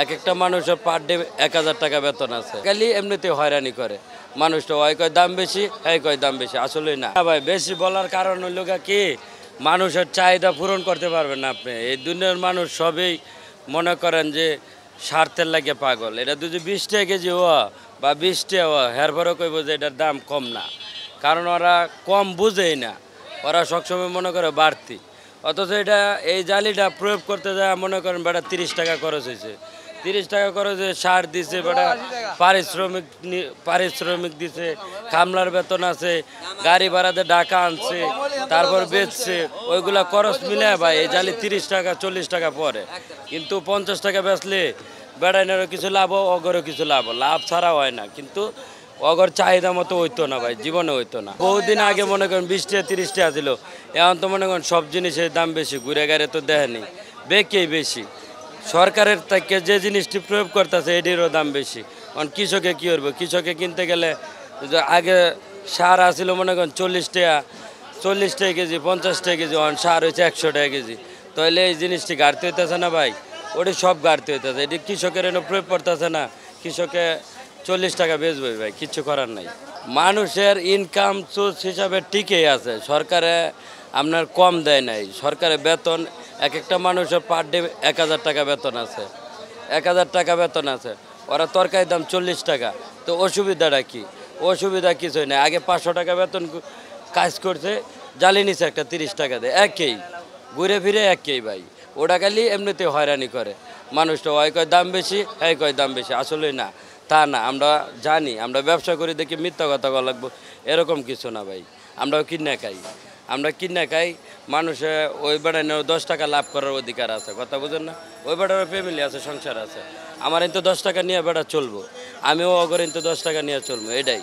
এক একটা মানুষের পার ডে ১,০০০ টাকা বেতন আছে, খালি এমনিতে হয়রানি করে মানুষটা। ওই কয় দাম বেশি, এই কয় দাম বেশি, আসলে না ভাই। বেশি বলার কারণ হইল কি, মানুষের চাহিদা পূরণ করতে পারবেন না আপনি। এই দুনিয়ার মানুষ সবই মনে করেন যে স্বার্থের লাগে পাগল। এটা যদি ২০ টাকা কেজি হওয়া বা ২০ টাকা হওয়া, হের পরেও কইব যে এটার দাম কম না, কারণ ওরা কম বুঝেই না, ওরা সবসময় মনে করে বাড়তি। অথচ এটা এই জালিটা প্রয়োগ করতে যায় মনে করেন বেটা ৩০ টাকা খরচ হয়েছে, ৩০ টাকা খরচে সার দিছে, বেটা পারিশ্রমিক দিছে, কামলার বেতন আছে, গাড়ি ভাড়াতে ঢাকা আনছে, তারপর বেচছে, ওইগুলা খরচ মিলে ভাই এই জালি ৩০ টাকা ৪০ টাকা পরে। কিন্তু ৫০ টাকা বেচলে বেড়াইনেরও কিছু লাভ, অগরও কিছু লাভ ছাড়া হয় না। কিন্তু অগর চাহিদা মতো হইতো না ভাই, জীবনে হইতো না। বহুদিন আগে মনে করেন ২০ টাকা ৩০ টাকা ছিল, এখন তো মনে করেন সব জিনিসের দাম বেশি, ঘুরে গাড়ি তো দেখেনি, বেকেই বেশি। সরকারের থেকে যে জিনিসটি প্রয়োগ করতেছে এটিরও দাম বেশি। কারণ কৃষকে কী করবো, কৃষকে কিনতে গেলে আগে সার আসছিল মনে করেন ৪০ টাকা কেজি, ৫০ টাকা কেজি, এখন সার হয়েছে ১০০ টাকা কেজি। তাহলে এই জিনিসটি ঘাটতি হইতেছে না ভাই, ওটি সব ঘাটতি হইতেছে। এটি কৃষকের এনে প্রয়োগ করতেছে না, কৃষকে ৪০ টাকা বেচবে ভাই, কিচ্ছু করার নাই। মানুষের ইনকাম সোর্স হিসাবে ঠিকই আছে, সরকারে আপনার কম দেয় নাই। সরকারের বেতন এক একটা মানুষের পার ডে ১,০০০ টাকা বেতন আছে, ১,০০০ টাকা বেতন আছে। ওরা তরকারির দাম ৪০ টাকা, তো অসুবিধাটা কি? অসুবিধা কিছুই নেই। আগে ৫০০ টাকা বেতন কাজ করছে, জ্বালিয়ে নিছে একটা ৩০ টাকা দিয়ে, একই ঘুরে ফিরে একই ভাই। ওটা খালি এমনিতে হয়রানি করে মানুষটা। ওই কয় দাম বেশি, এই কয় দাম বেশি, আসলে না, তা না। আমরা জানি, আমরা ব্যবসা করি দেখি মিথ্যা কথা বলা লাগবো, এরকম কিছু না ভাই। আমরাও কিনে খাই, আমরা কিনে খাই। মানুষে ওই বেড়ানো ১০ টাকা লাভ করার অধিকার আছে, কথা বুঝেন না? ওই বেড়ার ফ্যামিলি আছে, সংসার আছে। আমার কিন্তু ১০ টাকা নিয়ে বেড়া চলবো, আমিও অগর কিন্তু ১০ টাকা নিয়ে চলবো, এটাই।